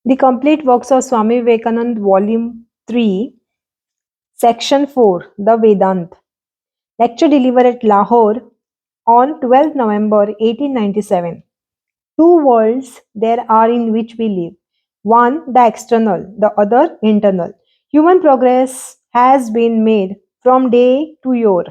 The complete works of Swami Vivekananda, Volume 3, Section 4, The Vedanta. Lecture delivered at Lahore on 12 November 1897. Two worlds there are in which we live. One, the external, the other, internal. Human progress has been made from days to your,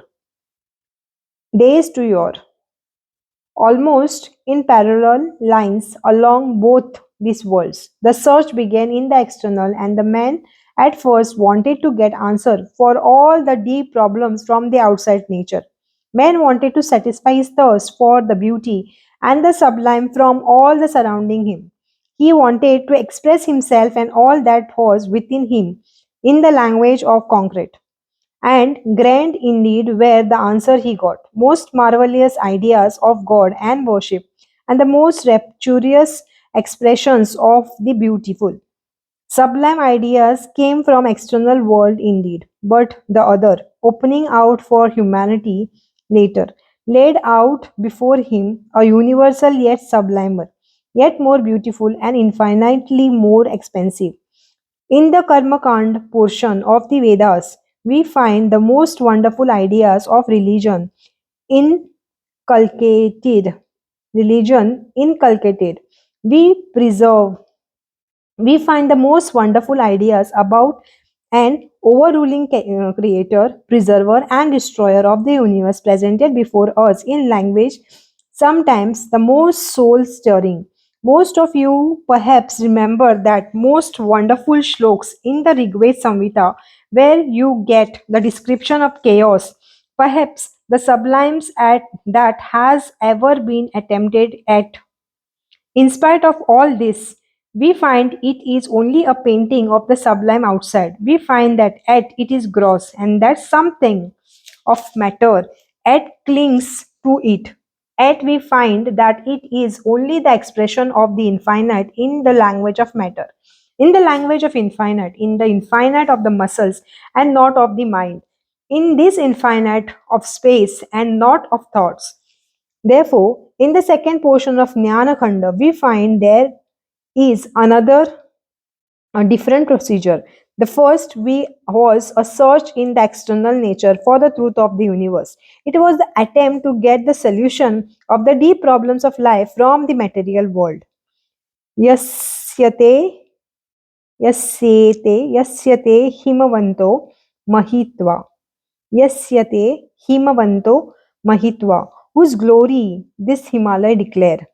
almost in parallel lines along both these worlds. The search began in the external, and the man at first wanted to get answer for all the deep problems from the outside nature. Man wanted to satisfy his thirst for the beauty and the sublime from all the surrounding him. He wanted to express himself and all that was within him in the language of concrete. And grand indeed were the answer he got. Most marvelous ideas of God and worship, and the most rapturous expressions of the beautiful. Sublime ideas came from external world indeed, but the other, opening out for humanity later, laid out before him a universal yet sublimer, yet more beautiful and infinitely more expensive. In the Karmakand portion of the Vedas, we find the most wonderful ideas of inculcated. Religion inculcated. We preserve we find the most wonderful ideas about an overruling creator, preserver, and destroyer of the universe presented before us in language sometimes the most soul stirring. Most of you perhaps remember that most wonderful shloks in the Rigved Samhita where you get the description of chaos, perhaps the sublimes at that has ever been attempted at. In spite of all this, we find it is only a painting of the sublime outside. We find that at it is gross and that something of matter at clings to it. At we find that it is only the expression of the infinite in the language of matter, in the language of infinite, in the infinite of the muscles and not of the mind, in this infinite of space and not of thoughts. Therefore, in the second portion of Jnana Khanda, we find there is another different procedure. The first was a search in the external nature for the truth of the universe. It was the attempt to get the solution of the deep problems of life from the material world. Yasyate, yasyate himavanto mahitva. Yasyate himavanto mahitva. Whose glory this Himalaya declare.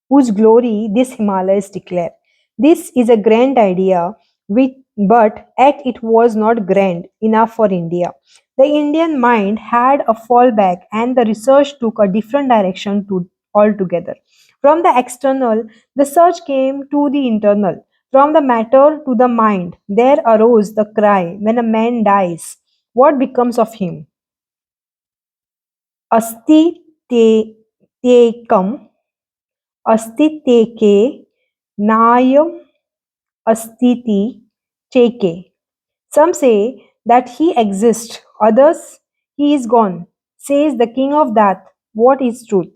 Whose glory this Himalayas declare. This is a grand idea, but yet it was not grand enough for India. The Indian mind had a fallback, and the research took a different direction altogether. From the external, the search came to the internal. From the matter to the mind, there arose the cry when a man dies, what becomes of him? Asti te tekam अस्तित्व नायम astiti cheke. Some say that he exists, others he is gone. Says the king of that, what is truth?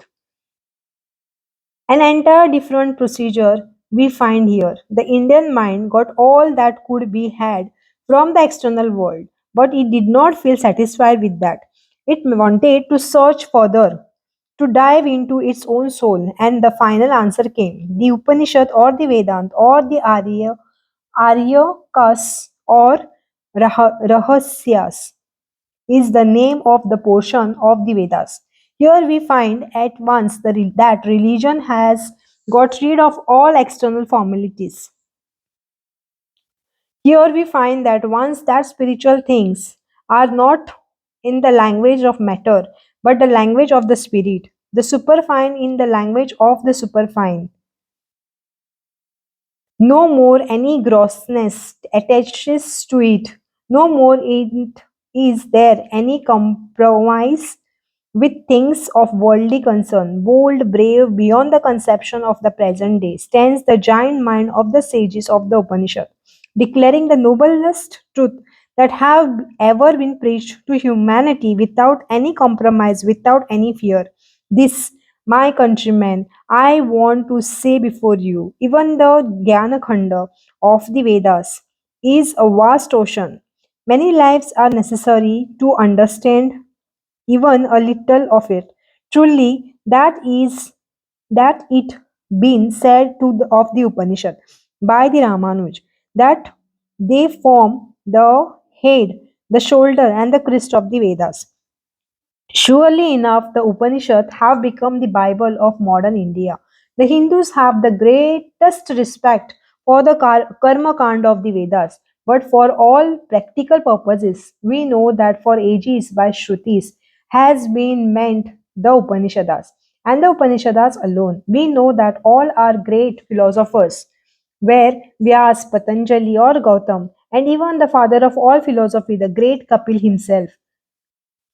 An entire different procedure we find here. The Indian mind got all that could be had from the external world, but it did not feel satisfied with that. It wanted to search further, to dive into its own soul, and the final answer came. The Upanishad or the Vedant or the Aryakas or Rahasyas is the name of the portion of the Vedas. Here we find at once that religion has got rid of all external formalities. Here we find that once that spiritual things are not in the language of matter, but the language of the spirit, the superfine in the language of the superfine. No more any grossness attaches to it. No more it is there any compromise with things of worldly concern. Bold, brave, beyond the conception of the present day, stands the giant mind of the sages of the Upanishad, declaring the noblest truth that have ever been preached to humanity without any compromise, without any fear. This My countrymen, I want to say before you, even the Jnanakhanda of the Vedas is a vast ocean. Many lives are necessary to understand even a little of it. Truly, that it been said of the Upanishad by the Ramanuj that they form the head, the shoulder, and the crest of the Vedas. Surely enough, the Upanishads have become the Bible of modern India. The Hindus have the greatest respect for the Karma Kand of the Vedas, but for all practical purposes, we know that for ages by Shrutis has been meant the Upanishads. And the Upanishads alone, we know that all are great philosophers, were Vyas, Patanjali, or Gautam, and even the father of all philosophy, the great Kapil himself.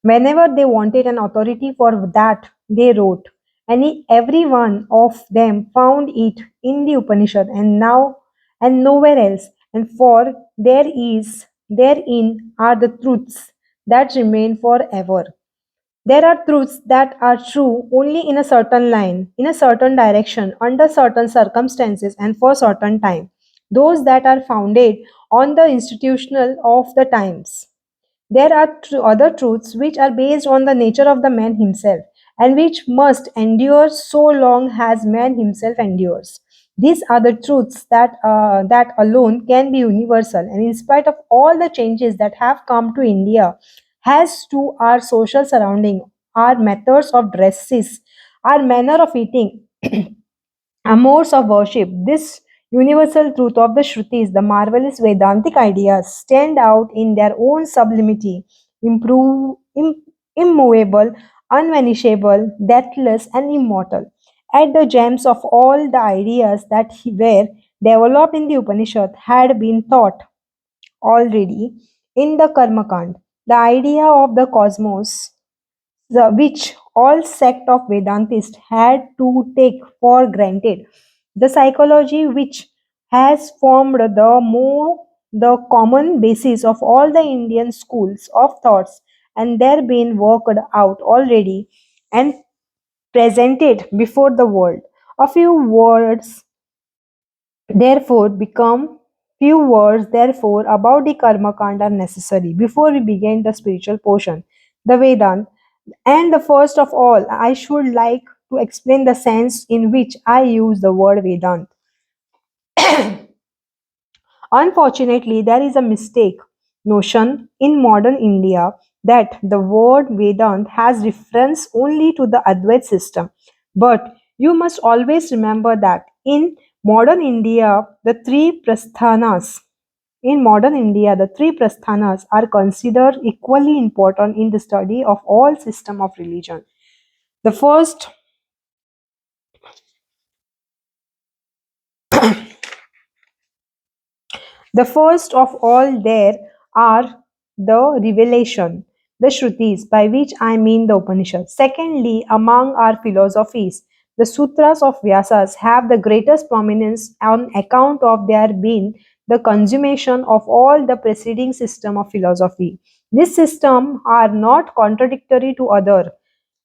Whenever they wanted an authority for that, they wrote, and every one of them found it in the Upanishad and nowhere else. And for therein are the truths that remain forever. There are truths that are true only in a certain line, in a certain direction, under certain circumstances, and for certain time. Those that are founded on the institutional of the times. There are other truths which are based on the nature of the man himself and which must endure so long as man himself endures. These are the truths that alone can be universal, and in spite of all the changes that have come to India, as to our social surrounding, our methods of dresses, our manner of eating, modes of worship, this universal truth of the Shrutis, the marvelous Vedantic ideas, stand out in their own sublimity, immovable, unvanishable, deathless, and immortal. At the gems of all the ideas that were developed in the Upanishad had been taught already in the Karmakand. The idea of the cosmos, which all sect of Vedantists had to take for granted. The psychology which has formed the common basis of all the Indian schools of thoughts and they're being worked out already and presented before the world. A few words therefore become few words therefore about the karma kand are necessary before we begin the spiritual portion, the Vedant. And the first of all, I should like to explain the sense in which I use the word Vedant. Unfortunately, there is a mistake notion in modern India that the word Vedant has reference only to the Advait system. But you must always remember that modern India, the three prasthanas, in modern India, the three prasthanas are considered equally important in the study of all system of religion. The first The first of all there are the revelation, the Shrutis, by which I mean the Upanishads. Secondly, among our philosophies, the sutras of Vyasas have the greatest prominence on account of their being the consummation of all the preceding system of philosophy. This system are not contradictory to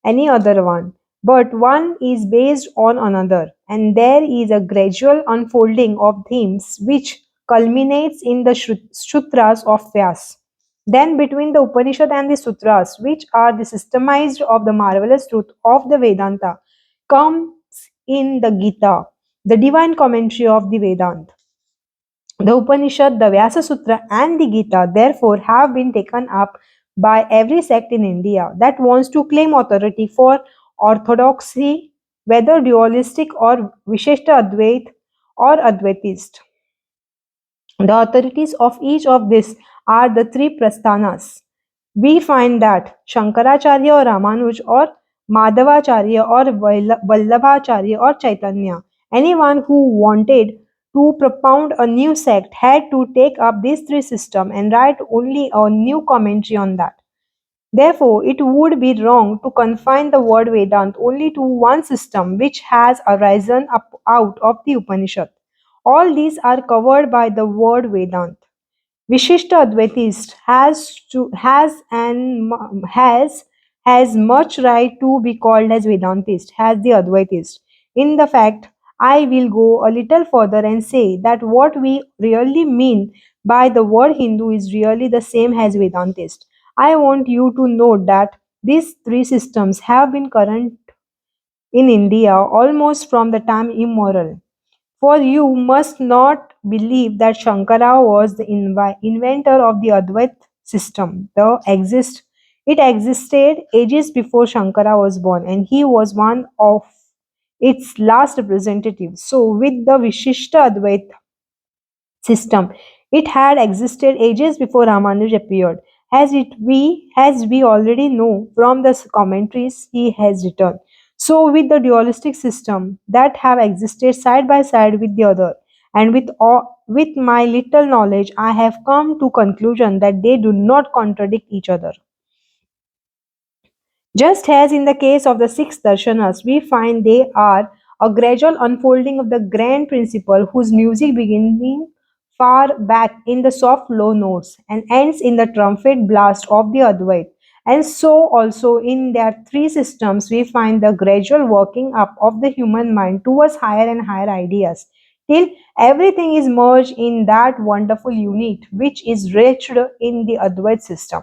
any other one, but one is based on another, and there is a gradual unfolding of themes which culminates in the sutras of Vyas. Then, between the Upanishad and the sutras, which are the systemized of the marvelous truth of the Vedanta, comes in the Gita, the divine commentary of the Vedanta. The Upanishad, the Vyasa Sutra, and the Gita, therefore, have been taken up by every sect in India that wants to claim authority for orthodoxy, whether dualistic or Visheshta Advait or Advaitist. The authorities of each of these are the three prasthanas. We find that Shankaracharya or Ramanuj or Madhavacharya or Vallabhacharya or Chaitanya, anyone who wanted to propound a new sect had to take up these three systems and write only a new commentary on that. Therefore, it would be wrong to confine the word Vedant only to one system which has arisen up out of the Upanishad. All these are covered by the word Vedant. Vishishta Advaitist has has much right to be called as Vedantist as the Advaitist. In the fact, I will go a little further and say that what we really mean by the word Hindu is really the same as Vedantist. I want you to note that these three systems have been current in India almost from the time immemorial. For you must not believe that Shankara was the inventor of the Advait system. It existed ages before Shankara was born, and he was one of its last representatives. So, with the Vishishta Advait system, it had existed ages before Ramanuj appeared, as we already know from the commentaries he has written. So, with the dualistic system that have existed side by side with the other, and with my little knowledge, I have come to conclusion that they do not contradict each other. Just as in the case of the six darshanas, we find they are a gradual unfolding of the grand principle whose music beginning far back in the soft low notes and ends in the trumpet blast of the Advait. And so also in their three systems we find the gradual working up of the human mind towards higher and higher ideas till everything is merged in that wonderful unit which is reached in the Advait system.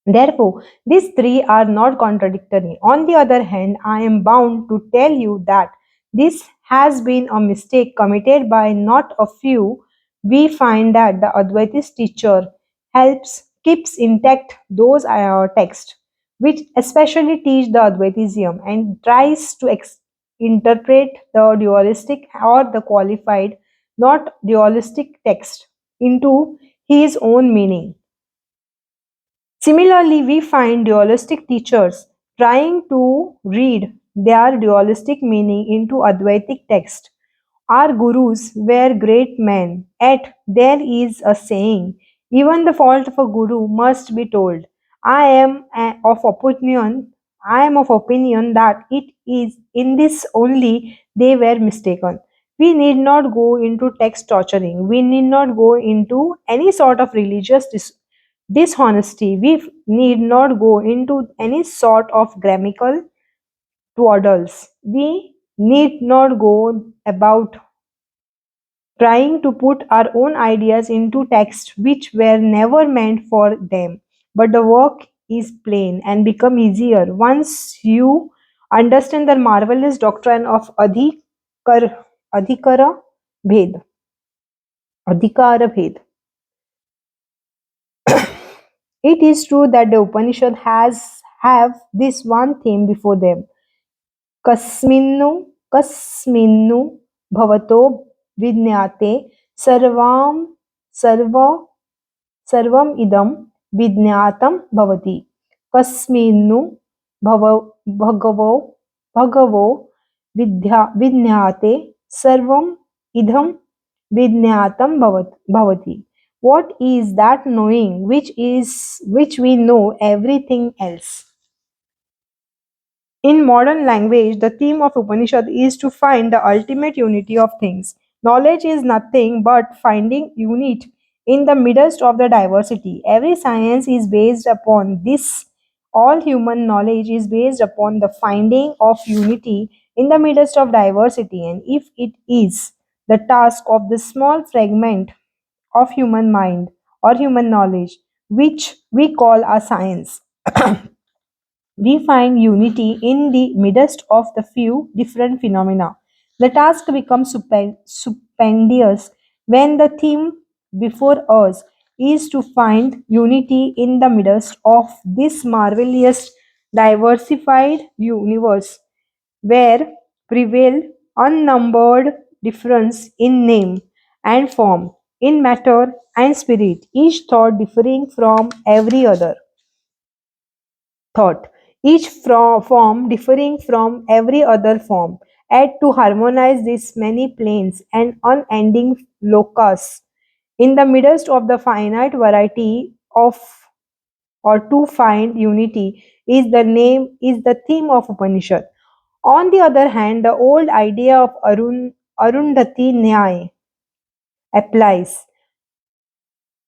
Therefore, these three are not contradictory. On the other hand, I am bound to tell you that this has been a mistake committed by not a few. We find that the Advaitist teacher keeps intact those texts which especially teach the Advaitism and tries to interpret the dualistic or the qualified, not dualistic text into his own meaning. Similarly, we find dualistic teachers trying to read their dualistic meaning into Advaitic text. Our gurus were great men, yet there is a saying, even the fault of a guru must be told. I am of opinion I am of opinion that it is in this only they were mistaken. We need not go into text torturing. We need not go into any sort of religious dishonesty. We need not go into any sort of grammatical twaddles. We need not go about trying to put our own ideas into text which were never meant for them. But the work is plain and become easier once you understand the marvelous doctrine of adhikara bhed, adhikara bhed. It is true that the Upanishad has have this one theme before them. कस्मिन्नु कस्मिन्नु भवतो विज्ञाते सर्वां सर्व सर्वम् इदं विज्ञातं भवति कस्मिन्नु भव भगवो भगवो विज्ञाते सर्वम् इदं विज्ञातं भवति. What is that knowing which we know everything else? In modern language, the theme of Upanishad is to find the ultimate unity of things. Knowledge is nothing but finding unity in the midst of the diversity. Every science is based upon this. All human knowledge is based upon the finding of unity in the midst of diversity. And if it is the task of the small fragment of human mind or human knowledge, which we call a science, we find unity in the midst of the few different phenomena. The task becomes stupendous when the theme before us is to find unity in the midst of this marvelous diversified universe where prevail unnumbered difference in name and form, in matter and spirit, each thought differing from every other thought, each form differing from every other form, add to harmonize these many planes and unending locus in the midst of the finite variety of or to find unity is the theme of Upanishad. On the other hand, the old idea of Arundhati Nyaya applies.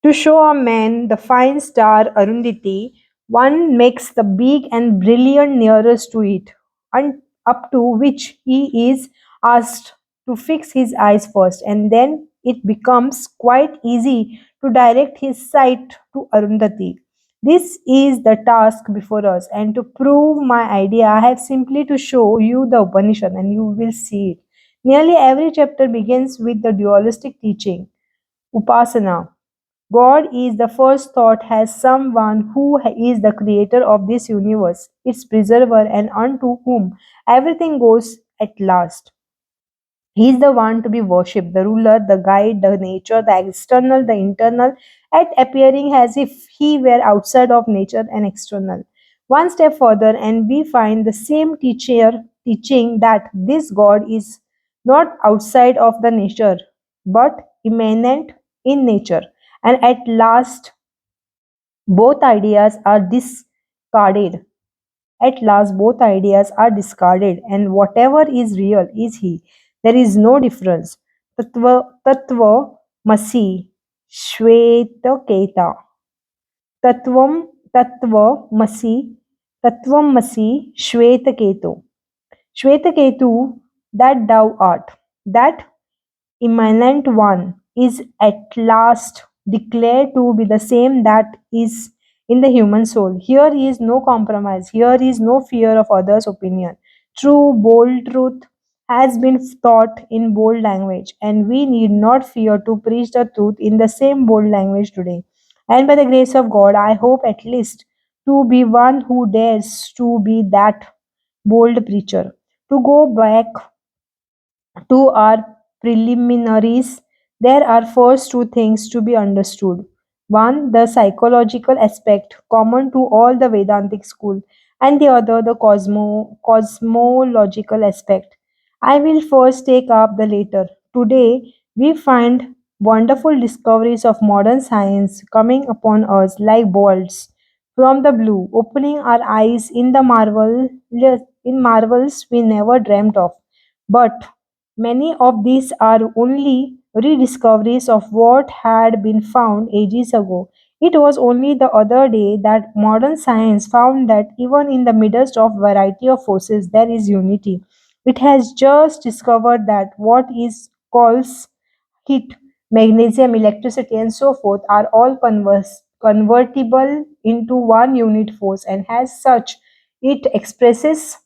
To show a man the fine star Arundhati One makes the big and brilliant nearest to it, and up to which he is asked to fix his eyes first, and then it becomes quite easy to direct his sight to Arundhati. This is the task before us, and to prove my idea, I have simply to show you the Upanishad, and you will see it. Nearly every chapter begins with the dualistic teaching, Upasana. God is the first thought as someone who is the creator of this universe, its preserver, and unto whom everything goes at last. He is the one to be worshipped, the ruler, the guide, the nature, the external, the internal, at appearing as if he were outside of nature and external. One step further, and we find the same teacher teaching that this God is not outside of the nature, but immanent in nature. And at last, both ideas are discarded. At last, both ideas are discarded, and whatever is real is He. There is no difference. Tattva Masi Shvetaketa. Tattvam Tattva Masi Tattvam Masi Shvetaketu. Shvetaketu, that thou art. That immanent one is at last declared to be the same that is in the human soul. Here is no compromise, here is no fear of others' opinion. True, bold truth has been taught in bold language, and we need not fear to preach the truth in the same bold language today. And by the grace of God, I hope at least to be one who dares to be that bold preacher. To go back to our preliminaries, there are first two things to be understood. One, the psychological aspect common to all the Vedantic school, and the other, the cosmological aspect. I will first take up the latter. Today, we find wonderful discoveries of modern science coming upon us like bolts from the blue, opening our eyes in marvels we never dreamt of. But many of these are only rediscoveries of what had been found ages ago. It was only the other day that modern science found that even in the midst of variety of forces there is unity. It has just discovered that what is calls heat, magnesium, electricity, and so forth are all convertible into one unit force, and as such, it expresses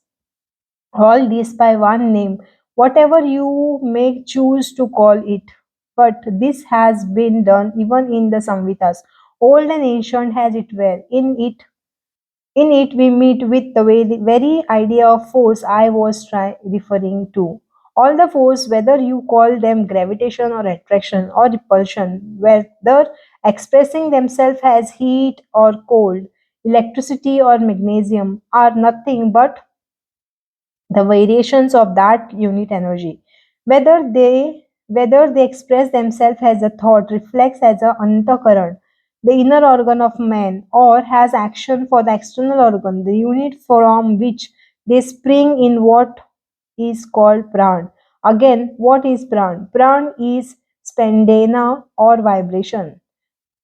all these by one name, whatever you may choose to call it. But this has been done even in the Samhitas, old and ancient as it were. In it we meet with the very idea of force I was referring to. All the force, whether you call them gravitation or attraction or repulsion, whether expressing themselves as heat or cold, electricity or magnesium, are nothing but the variations of that unit energy, whether they express themselves as a thought, reflex as a antakaran, the inner organ of man, or has action for the external organ, the unit from which they spring in, what is called pran. Again, what is pran is spandana or vibration.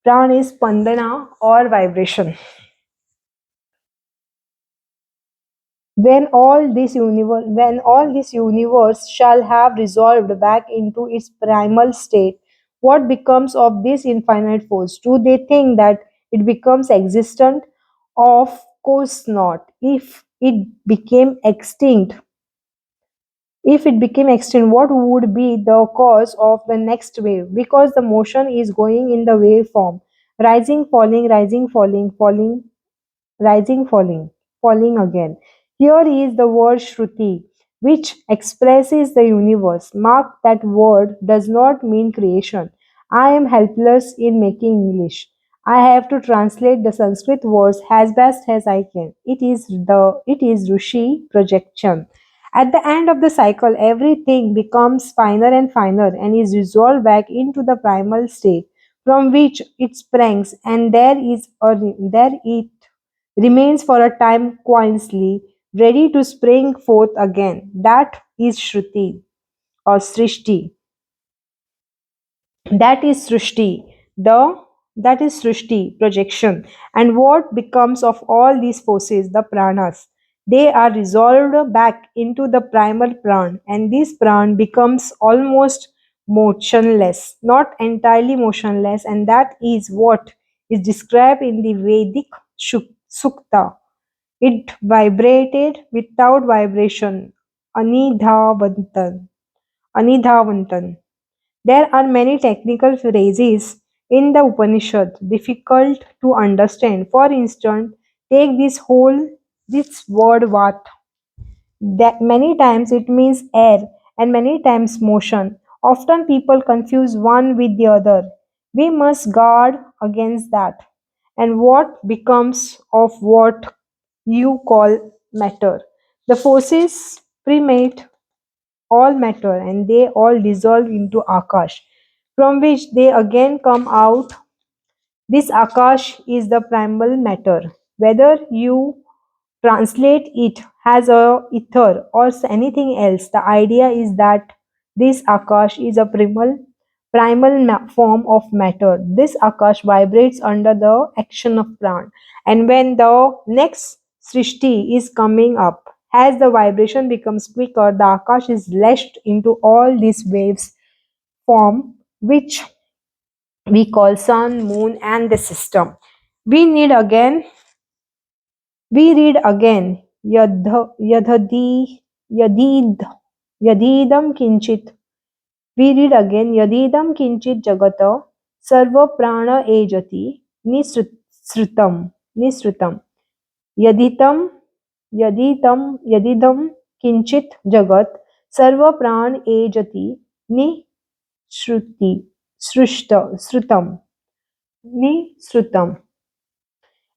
Pran is spandana or vibration. When all this universe shall have resolved back into its primal state, what becomes of this infinite force? Do they think that it becomes existent? Of course not. If it became extinct, what would be the cause of the next wave? Because the motion is going in the waveform, rising, falling, rising, falling, falling, rising, falling, falling again. Here is the word Shruti, which expresses the universe. Mark, that word does not mean creation. I am helpless in making English. I have to translate the Sanskrit words as best as I can. It is Rishi projection. At the end of the cycle, everything becomes finer and finer and is resolved back into the primal state from which it springs, and there it remains for a time quietly, ready to spring forth again. That is Shruti or Srishti. That is Srishti, the that is Srishti, projection. And what becomes of all these forces, the pranas? They are resolved back into the primal pran, and this pran becomes almost motionless, not entirely motionless, and that is what is described in the Vedic Sukta. It vibrated without vibration. Anidhavantan. Anidhavantan. There are many technical phrases in the Upanishad difficult to understand. For instance, take this word vat. That many times it means air and many times motion. Often people confuse one with the other. We must guard against that. And what becomes of what you call matter? The forces primate all matter and they all dissolve into Akash, from which they again come out. This Akash is the primal matter. Whether you translate it as a ether or anything else, the idea is that this Akash is a primal form of matter. This Akash vibrates under the action of pran. And when the next Srishti is coming up, as the vibration becomes quicker, the Akash is lashed into all these waves form, which we call sun, moon, and the system. We need again we read again yadid yadidam kinchit. We read again yadidam kinchit jagata sarva prana ejati nisrutam yaditam yadidam kinchit jagat sarva pran ejati nisruti srutam nisrutam.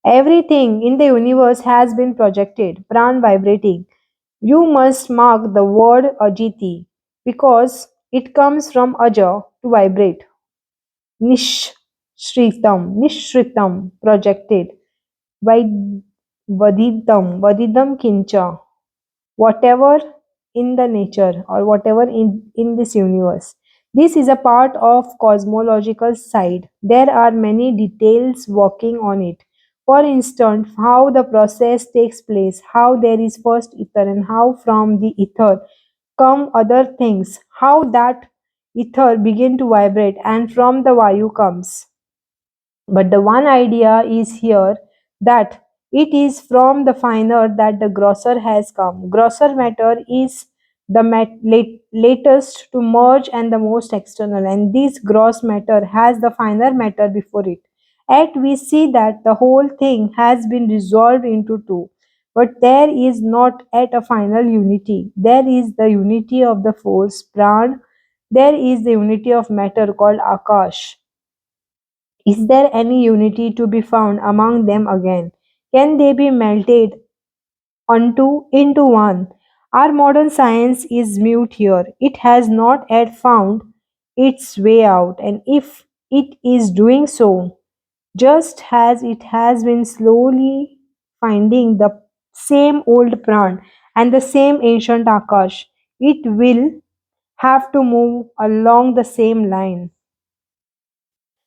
Everything in the universe has been projected, pran vibrating. You must mark the word ajiti because it comes from aja to vibrate. Nishritam, projected. Vadidam kincha, whatever in the nature or whatever in this universe. This is a part of cosmological side. There are many details working on it. For instance, how the process takes place, how there is first ether and how from the ether come other things, how that ether begin to vibrate and from the vayu comes. But the one idea is here that it is from the finer that the grosser has come. Grosser matter is the latest to merge and the most external, and this gross matter has the finer matter before it. Yet we see that the whole thing has been resolved into two. But there is not at a final unity. There is the unity of the force, pran. There is the unity of matter called akash. Is there any unity to be found among them again? Can they be melted onto into one? Our modern science is mute here. It has not yet found its way out, and if it is doing so, just as it has been slowly finding the same old pran and the same ancient akash, it will have to move along the same line.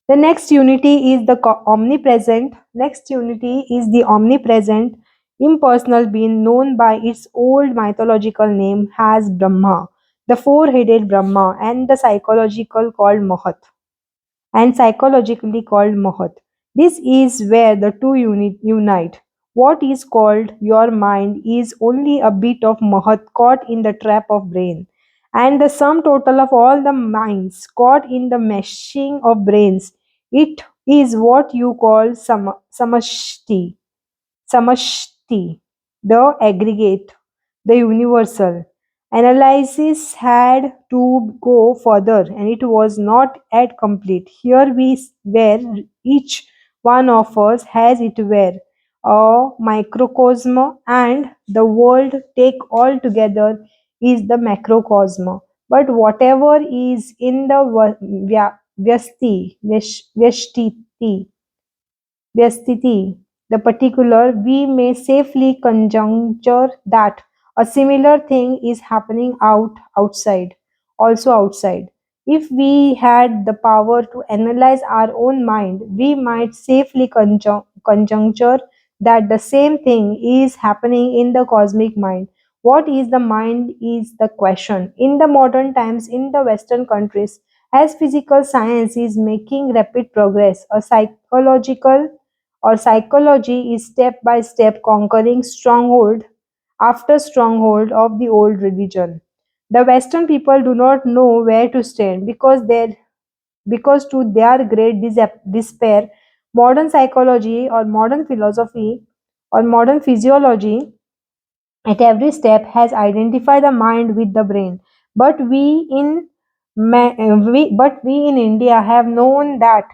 The next unity is the omnipresent. Next unity is the omnipresent impersonal being known by its old mythological name as Brahma, the four-headed Brahma, and psychologically called Mahat. This is where the two unite. What is called your mind is only a bit of Mahat caught in the trap of brain. And the sum total of all the minds caught in the meshing of brains, it is what you call samashti, the aggregate, the universal. Analysis had to go further and it was not yet complete. Here we where each one of us has it where a microcosm and the world take all together is the macrocosm. But whatever is in the vyastiti, Vyastiti, the particular, we may safely conjecture that a similar thing is happening outside, also outside. If we had the power to analyze our own mind, we might safely conjecture that the same thing is happening in the cosmic mind. What is the mind is the question. In the modern times, in the Western countries, as physical science is making rapid progress, a psychology is step by step conquering stronghold after stronghold of the old religion. The Western people do not know where to stand because to their great despair, modern psychology or modern philosophy or modern physiology at every step has identified the mind with the brain. But we in India have known that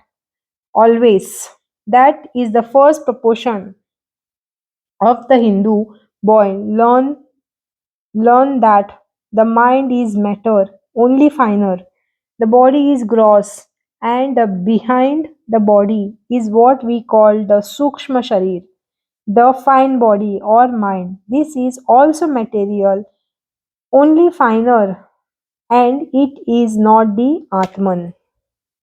always. That is the first proportion of the Hindu boy learn that the mind is matter, only finer. The body is gross, and behind the body is what we call the Sukshma Sharir, the fine body or mind. This is also material, only finer, and it is not the Atman.